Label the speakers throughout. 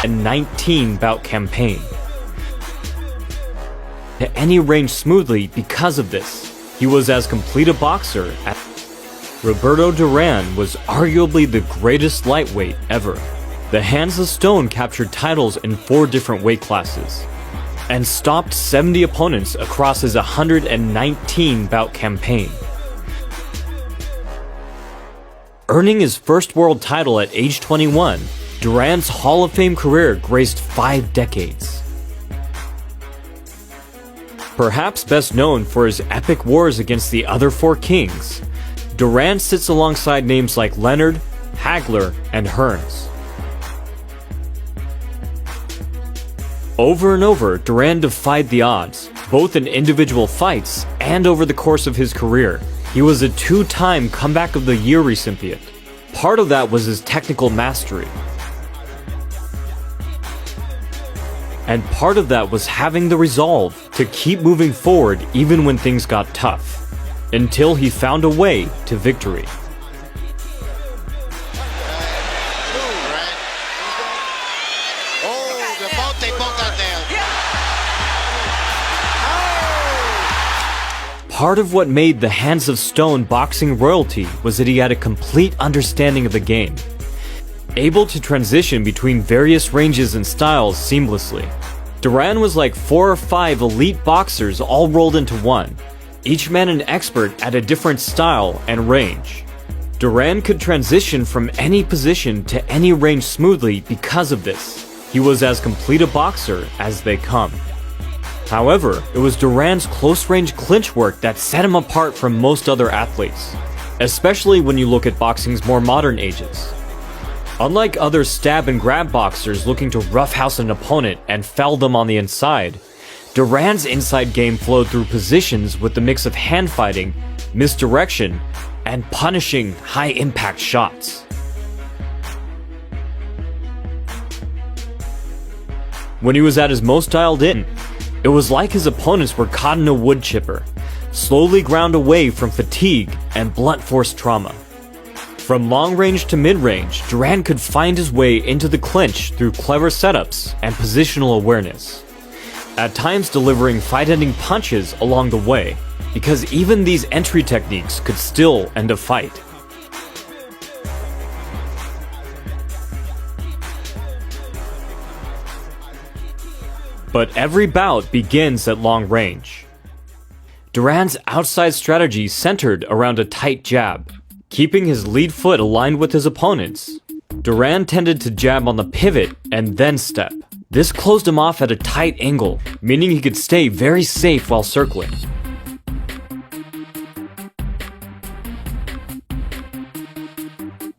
Speaker 1: 119-bout campaign. To any range smoothly because of this, he was as complete a boxer as Roberto Duran was arguably the greatest lightweight ever. The Hands of Stone captured titles in 4 different weight classes and stopped 70 opponents across his 119-bout campaign. Earning his first world title at age 21, Duran's Hall of Fame career graced 5 decades. Perhaps best known for his epic wars against the other 4 kings, Duran sits alongside names like Leonard, Hagler, and Hearns. Over and over, Duran defied the odds, both in individual fights and over the course of his career. He was a 2-time Comeback of the Year recipient. Part of that was his technical mastery. And part of that was having the resolve to keep moving forward even when things got tough, until he found a way to victory. Part of what made the Hands of Stone boxing royalty was that he had a complete understanding of the game, able to transition between various ranges and styles seamlessly. Duran was like 4 or 5 elite boxers all rolled into one, each man an expert at a different style and range. Duran could transition from any position to any range smoothly because of this. He was as complete a boxer as they come. However, it was Duran's close-range clinch work that set him apart from most other athletes, especially when you look at boxing's more modern ages. Unlike other stab-and-grab boxers looking to roughhouse an opponent and fell them on the inside, Duran's inside game flowed through positions with the mix of hand fighting, misdirection, and punishing high-impact shots. When he was at his most dialed in, it was like his opponents were caught in a wood chipper, slowly ground away from fatigue and blunt force trauma. From long range to mid range, Duran could find his way into the clinch through clever setups and positional awareness, at times delivering fight-ending punches along the way, because even these entry techniques could still end a fight. But every bout begins at long range. Duran's outside strategy centered around a tight jab, keeping his lead foot aligned with his opponent's. Duran tended to jab on the pivot and then step. This closed him off at a tight angle, meaning he could stay very safe while circling.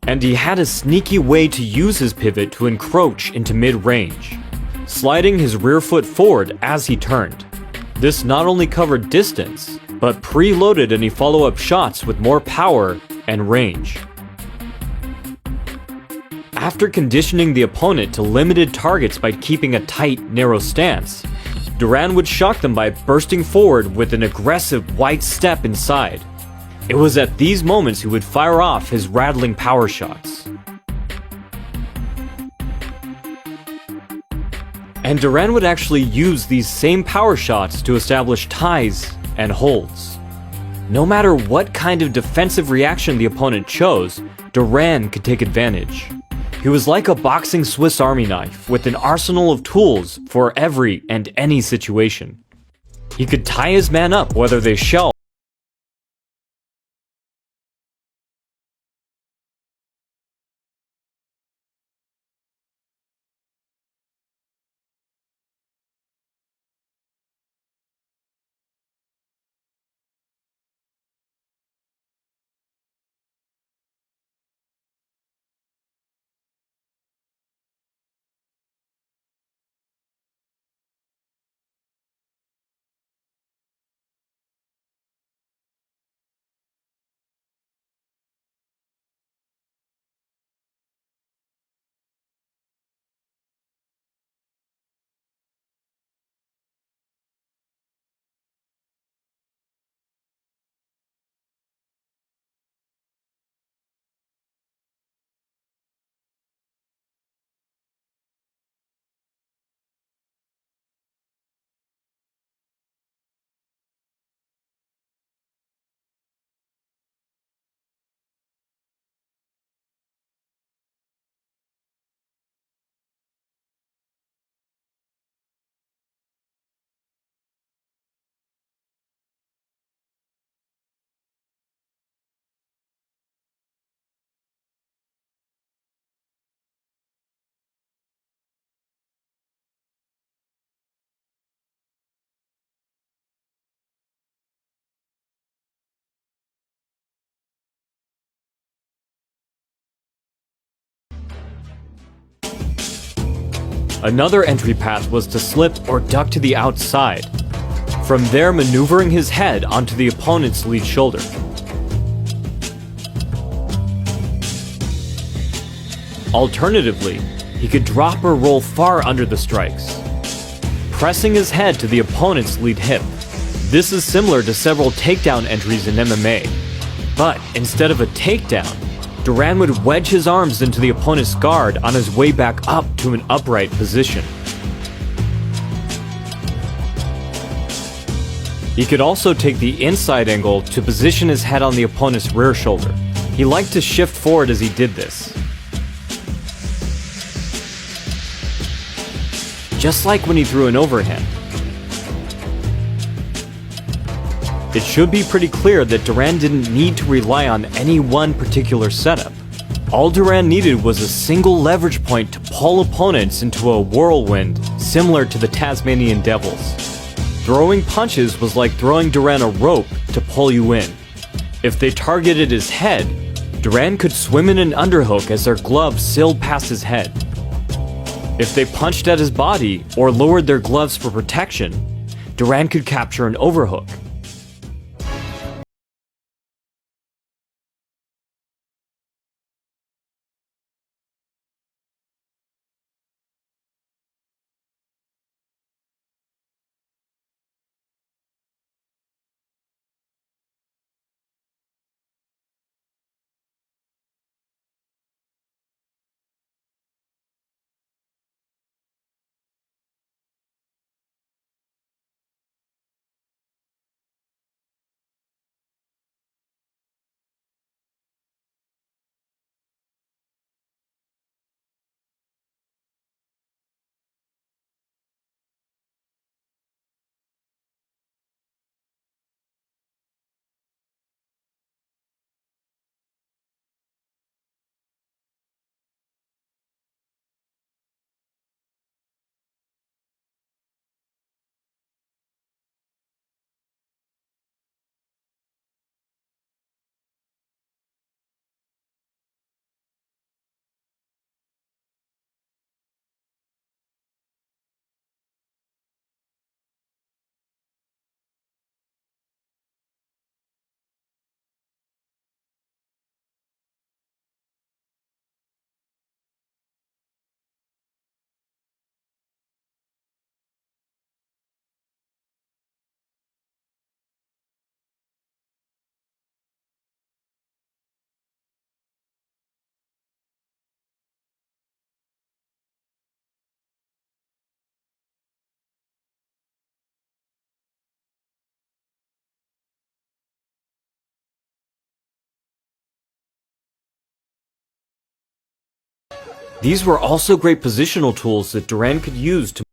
Speaker 1: And he had a sneaky way to use his pivot to encroach into mid-range, sliding his rear foot forward as he turned. This not only covered distance, but preloaded any follow-up shots with more power and range. After conditioning the opponent to limited targets by keeping a tight, narrow stance, Duran would shock them by bursting forward with an aggressive white step inside. It was at these moments he would fire off his rattling power shots. And Duran would actually use these same power shots to establish ties and holds. No matter what kind of defensive reaction the opponent chose, Duran could take advantage. He was like a boxing Swiss Army knife with an arsenal of tools for every and any situation. He could tie his man up whether they shell Another entry path was to slip or duck to the outside, from there maneuvering his head onto the opponent's lead shoulder. Alternatively, he could drop or roll far under the strikes, pressing his head to the opponent's lead hip. This is similar to several takedown entries in MMA, but instead of a takedown, Duran would wedge his arms into the opponent's guard on his way back up to an upright position. He could also take the inside angle to position his head on the opponent's rear shoulder. He liked to shift forward as he did this, just like when he threw an overhand. It should be pretty clear that Duran didn't need to rely on any one particular setup. All Duran needed was a single leverage point to pull opponents into a whirlwind similar to the Tasmanian Devils. Throwing punches was like throwing Duran a rope to pull you in. If they targeted his head, Duran could swim in an underhook as their glove sailed past his head. If they punched at his body or lowered their gloves for protection, Duran could capture an overhook. These were also great positional tools that Duran could use to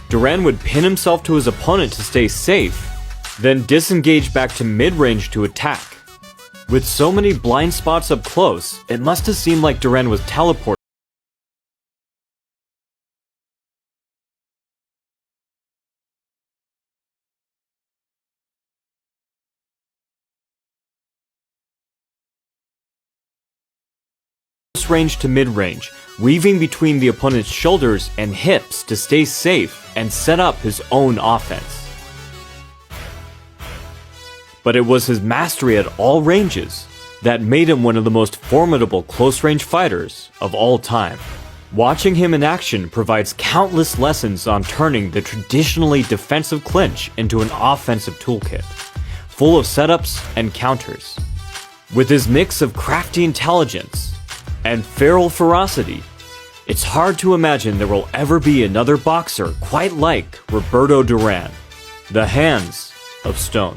Speaker 1: Duran would pin himself to his opponent to stay safe, then disengage back to mid-range to attack. With so many blind spots up close, it must have seemed like Duran was teleported. Range to mid-range, weaving between the opponent's shoulders and hips to stay safe and set up his own offense. But it was his mastery at all ranges that made him one of the most formidable close-range fighters of all time. Watching him in action provides countless lessons on turning the traditionally defensive clinch into an offensive toolkit, full of setups and counters. With his mix of crafty intelligence and feral ferocity, it's hard to imagine there will ever be another boxer quite like Roberto Duran, the Hands of Stone.